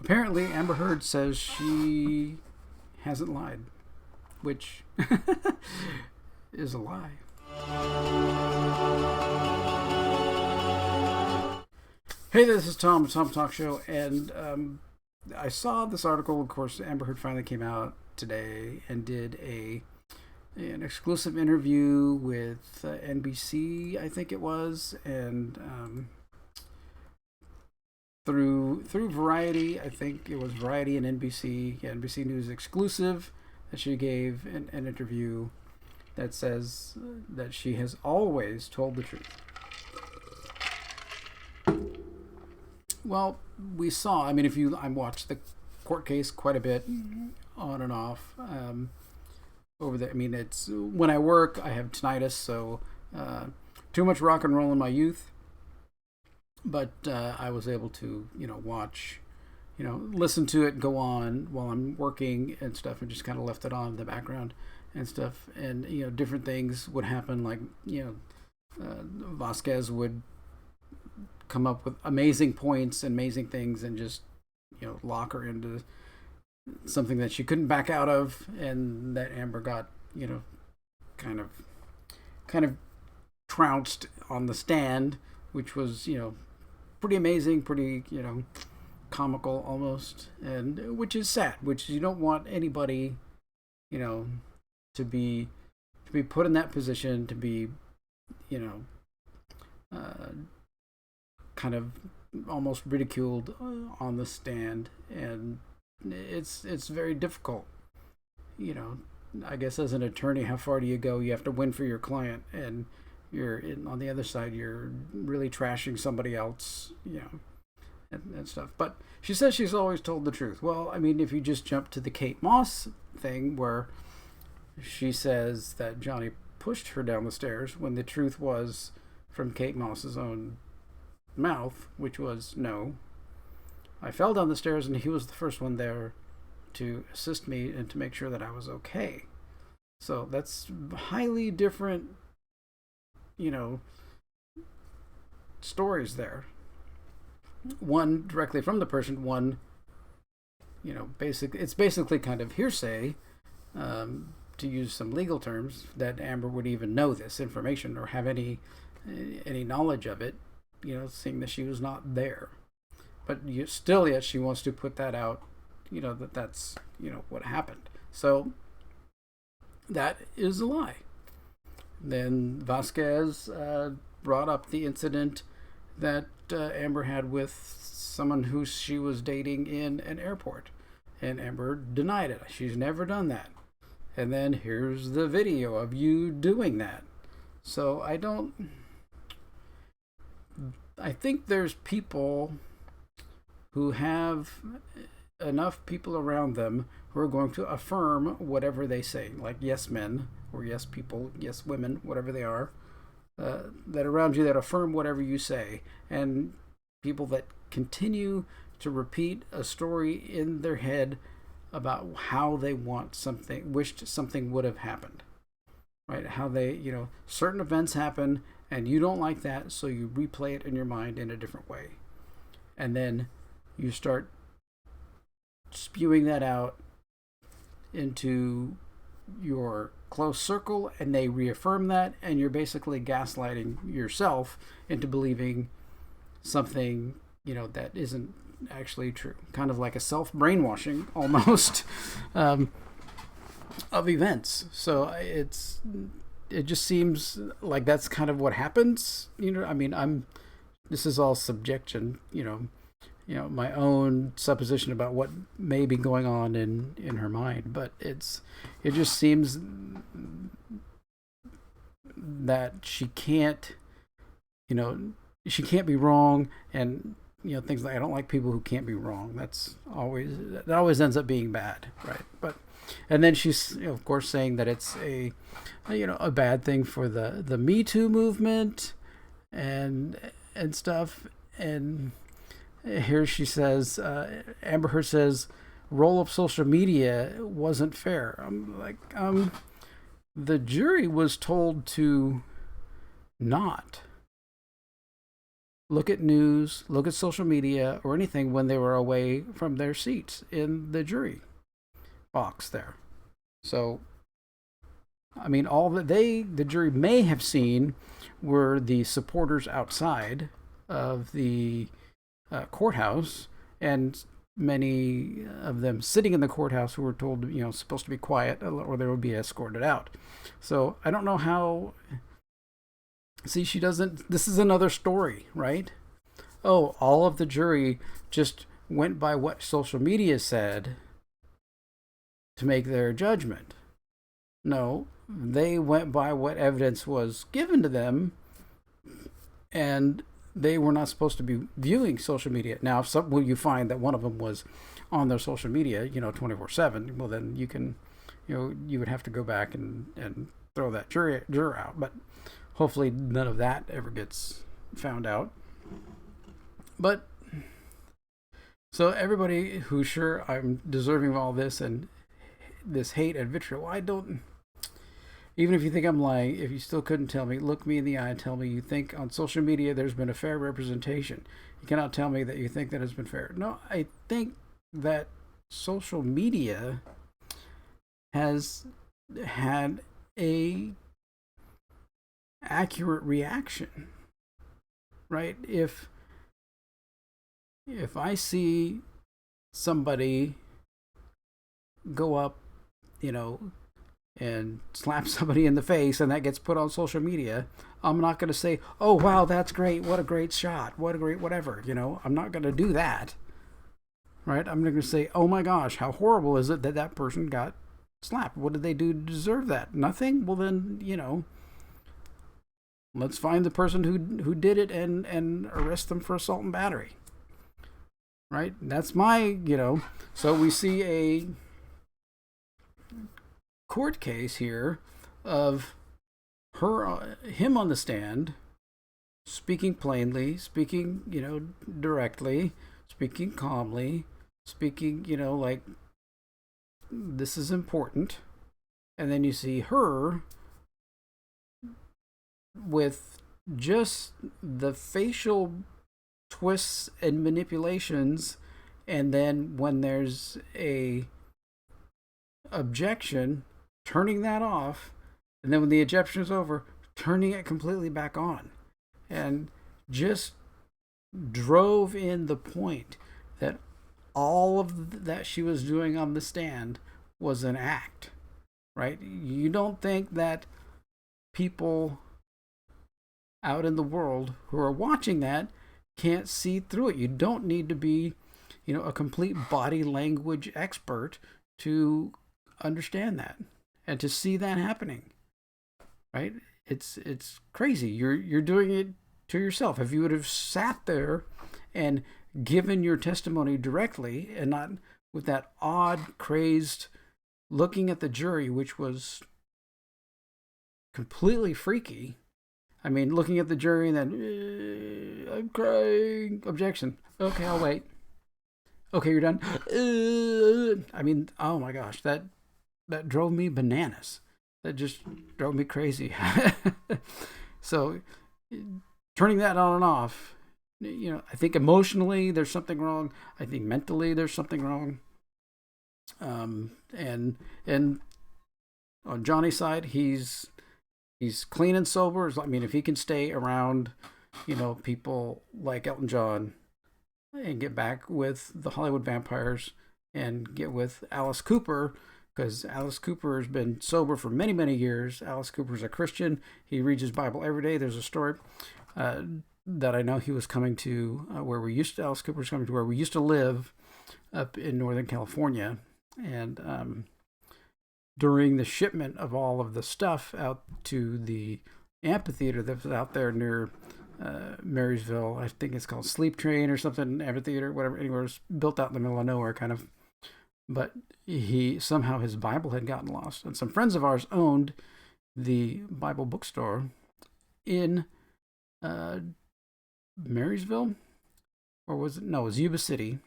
Apparently, Amber Heard says she hasn't lied, which is a lie. Hey, this is Tom, Tom Talk Show, and I saw this article. Of course, Amber Heard finally came out today and did an exclusive interview with NBC, I think it was, and through Variety. I think it was Variety and NBC, NBC News exclusive, that she gave an interview that says that she has always told the truth. Well, we saw. I mean, I watched the court case quite a bit, on and off. Over there, I mean, it's when I work, I have tinnitus, so too much rock and roll in my youth. But I was able to, watch, listen to it go on while I'm working and stuff, and just kind of left it on in the background and stuff. And different things would happen, like Vasquez would come up with amazing points and amazing things, and just lock her into something that she couldn't back out of, and that Amber got kind of trounced on the stand, which was pretty amazing, pretty comical almost, and which is sad, which you don't want anybody to be put in that position, to be kind of almost ridiculed on the stand. And it's very difficult. I guess as an attorney, how far do you go? You have to win for your client, and on the other side, you're really trashing somebody else, and stuff. But she says she's always told the truth. Well, I mean, if you just jump to the Kate Moss thing, where she says that Johnny pushed her down the stairs, when the truth was from Kate Moss's own mouth, which was, no, I fell down the stairs and he was the first one there to assist me and to make sure that I was okay. So that's highly different, stories there. One directly from the person, one, it's basically kind of hearsay, to use some legal terms, that Amber would even know this information or have any knowledge of it, seeing that she was not there. But yet she wants to put that out, that's what happened. So that is a lie. Then Vasquez brought up the incident that Amber had with someone who she was dating in an airport, and Amber denied it. She's never done that. And then here's the video of you doing that. So I think there's people who have enough people around them who are going to affirm whatever they say, like yes men or yes people, yes women, whatever they are, that around you that affirm whatever you say, and people that continue to repeat a story in their head about how they wished something would have happened, right? How they, certain events happen and you don't like that, so you replay it in your mind in a different way. And then you start spewing that out into your close circle, and they reaffirm that, and you're basically gaslighting yourself into believing something, that isn't actually true. Kind of like a self-brainwashing almost of events. So it just seems like that's kind of what happens. I mean, this is all subjection, my own supposition about what may be going on in her mind, but it just seems that she can't be wrong, and things like, I don't like people who can't be wrong. That always ends up being bad, right? But and then she's of course saying that it's a bad thing for the Me Too movement and stuff. And here she says, Amber Heard says, roll up social media wasn't fair. I'm like, the jury was told to not look at news, look at social media, or anything when they were away from their seats in the jury box there. So, I mean, all that the jury may have seen were the supporters outside of the courthouse, and many of them sitting in the courthouse who were told, supposed to be quiet or they would be escorted out. So I don't know how. See, she doesn't. This is another story, right? Oh, all of the jury just went by what social media said to make their judgment. No, they went by what evidence was given to them, and they were not supposed to be viewing social media. Now, if you find that one of them was on their social media, 24/7, well, then you can, you would have to go back and throw that juror out. But hopefully none of that ever gets found out. But so everybody who's sure I'm deserving of all this and this hate and vitriol, I don't. Even if you think I'm lying, if you still couldn't tell me, look me in the eye and tell me you think on social media there's been a fair representation. You cannot tell me that you think that it's been fair. No, I think that social media has had a accurate reaction, right? If I see somebody go up, and slap somebody in the face and that gets put on social media, I'm not going to say, oh, wow, that's great. What a great shot. What a great whatever. I'm not going to do that. Right? I'm going to say, oh my gosh, how horrible is it that that person got slapped? What did they do to deserve that? Nothing? Well, then, let's find the person who did it and arrest them for assault and battery. Right? That's my, so we see a court case here of him on the stand, speaking plainly, speaking, directly, speaking calmly, speaking, like this is important. And then you see her with just the facial twists and manipulations, and then when there's a objection, turning that off, and then when the objection is over, turning it completely back on, and just drove in the point that all of that she was doing on the stand was an act, right? You don't think that people out in the world who are watching that can't see through it. You don't need to be, a complete body language expert to understand that and to see that happening, right? It's crazy. You're doing it to yourself. If you would have sat there and given your testimony directly and not with that odd, crazed looking at the jury, which was completely freaky. I mean, looking at the jury and then, I'm crying, objection. Okay, I'll wait. Okay, you're done. I mean, oh my gosh, that drove me bananas. That just drove me crazy. So, turning that on and off, I think emotionally there's something wrong. I think mentally there's something wrong. And on Johnny's side, he's clean and sober. I mean, if he can stay around, people like Elton John and get back with the Hollywood Vampires and get with Alice Cooper, because Alice Cooper has been sober for many, many years. Alice Cooper's a Christian. He reads his Bible every day. There's a story that I know he was coming to Alice Cooper's coming to where we used to live up in Northern California. And during the shipment of all of the stuff out to the amphitheater that was out there near Marysville, I think it's called Sleep Train or something, amphitheater, whatever, anywhere, it's built out in the middle of nowhere kind of. But somehow his Bible had gotten lost. And some friends of ours owned the Bible bookstore in Marysville, or was it? No, it was Yuba City,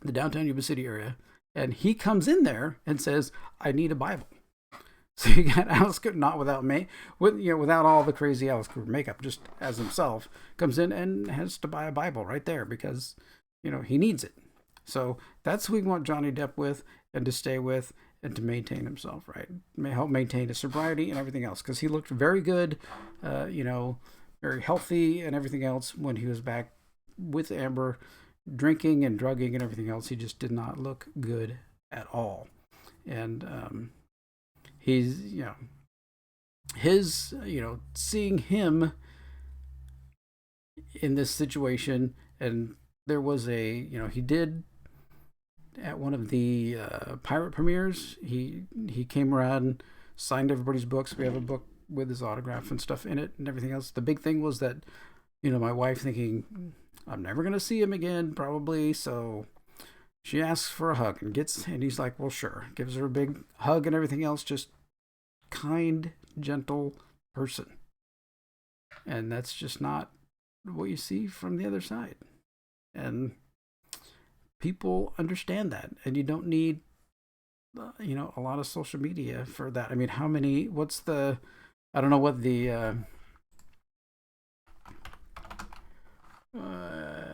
the downtown Yuba City area. And he comes in there and says, I need a Bible. So you got Alice Cooper, not without all the crazy Alice Cooper makeup, just as himself, comes in and has to buy a Bible right there because, he needs it. So that's who we want Johnny Depp with and to stay with and to maintain himself, right? May help maintain his sobriety and everything else because he looked very good, very healthy and everything else when he was back with Amber, drinking and drugging and everything else. He just did not look good at all. And he's, seeing him in this situation, and there was he did at one of the pirate premieres, he came around, signed everybody's books. We have a book with his autograph and stuff in it and everything else. The big thing was that, my wife thinking, I'm never going to see him again, probably, so she asks for a hug and he's like, well, sure. Gives her a big hug and everything else, just kind, gentle person. And that's just not what you see from the other side. And people understand that. And you don't need, a lot of social media for that. I mean, I don't know what the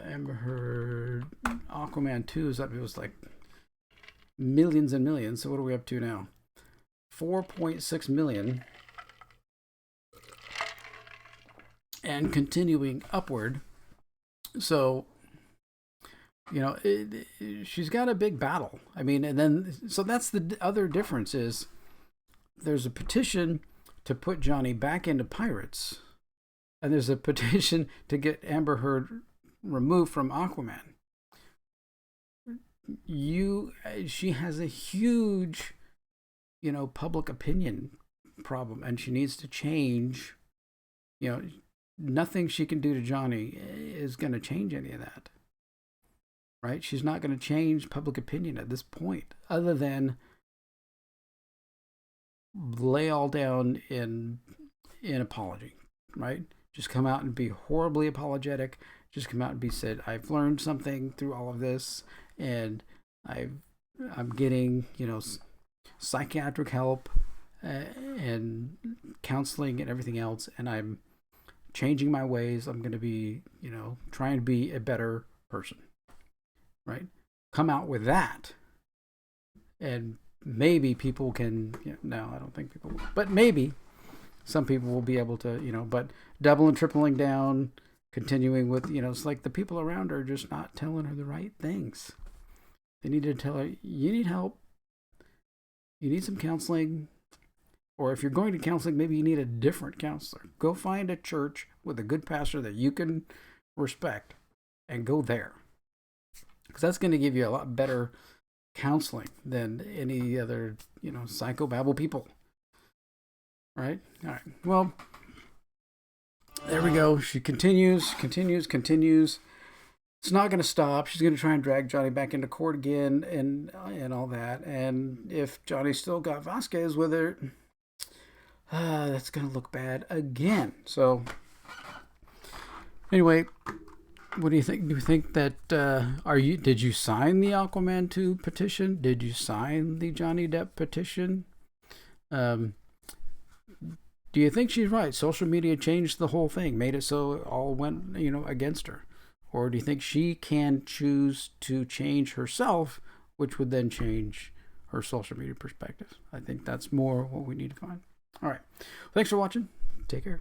Amber Heard Aquaman 2 is up. It was like millions and millions. So what are we up to now? 4.6 million. And continuing upward. So, she's got a big battle. I mean, and then, so that's the other difference is there's a petition to put Johnny back into Pirates. And there's a petition to get Amber Heard removed from Aquaman. She has a huge, public opinion problem, and she needs to change. Nothing she can do to Johnny is going to change any of that. Right? She's not going to change public opinion at this point, other than lay all down in apology, right? Just come out and be horribly apologetic. Just come out and said, I've learned something through all of this, and I'm getting, psychiatric help and counseling and everything else, and I'm changing my ways. I'm going to be, trying to be a better person, right? Come out with that, and maybe people can, no, I don't think people will, but maybe some people will be able to, but double and tripling down, continuing with, it's like the people around her are just not telling her the right things. They need to tell her, you need help. You need some counseling. Or if you're going to counseling, maybe you need a different counselor. Go find a church with a good pastor that you can respect and go there. Because that's going to give you a lot better counseling than any other, psychobabble people. Right? All right. Well, there we go. She continues. It's not going to stop. She's going to try and drag Johnny back into court again and all that. And if Johnny still got Vasquez with her, that's going to look bad again. So, anyway, what do you think? Do you think that, did you sign the Aquaman 2 petition? Did you sign the Johnny Depp petition? Do you think she's right? Social media changed the whole thing, made it so it all went, against her. Or do you think she can choose to change herself, which would then change her social media perspective? I think that's more what we need to find. All right. Thanks for watching. Take care.